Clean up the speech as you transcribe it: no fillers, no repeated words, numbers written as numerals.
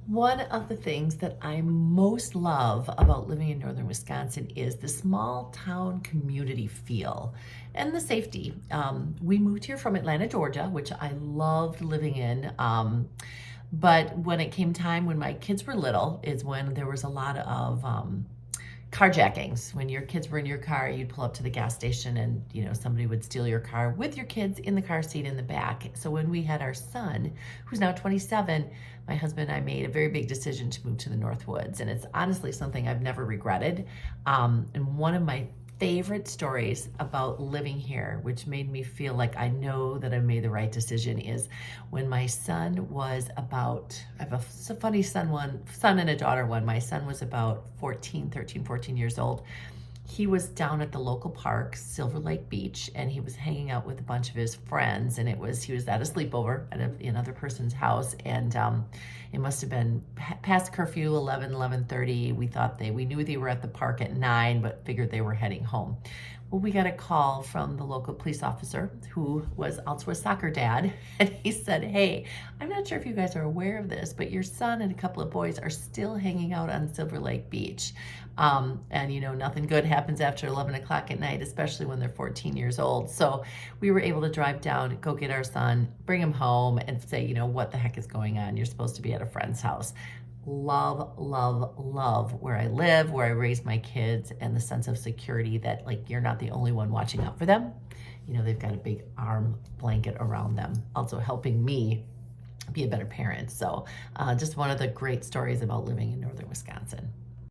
One of the things that I most love about living in northern Wisconsin is the small town community feel and the safety. We moved here from Atlanta, Georgia, which I loved living in. But when it came time when my kids were little, is when there was a lot of carjackings. When your kids were in your car, you'd pull up to the gas station and somebody would steal your car with your kids in the car seat in the back. So when we had our son, who's now 27, my husband and I made a very big decision to move to the Northwoods, and it's honestly something I've never regretted. And one of my favorite stories about living here, which made me feel like I know that I made the right decision, is when my son was about, I have a funny son and a daughter one. My son was about 14 years old. He was down at the local park, Silver Lake Beach, and he was hanging out with a bunch of his friends. And he was at a sleepover at another person's house, and it must have been past curfew, 11:30. We knew they were at the park at 9, but figured they were heading home. Well, we got a call from the local police officer, who was also a soccer dad, and he said, "Hey, I'm not sure if you guys are aware of this, but your son and a couple of boys are still hanging out on Silver Lake Beach. And nothing good happens after 11 o'clock at night, especially when they're 14 years old." So we were able to drive down, go get our son, bring him home, and say, what the heck is going on? You're supposed to be at a friend's house. Love, love, love where I live, where I raise my kids, and the sense of security that you're not the only one watching out for them. They've got a big arm blanket around them, also helping me be a better parent. So just one of the great stories about living in northern Wisconsin.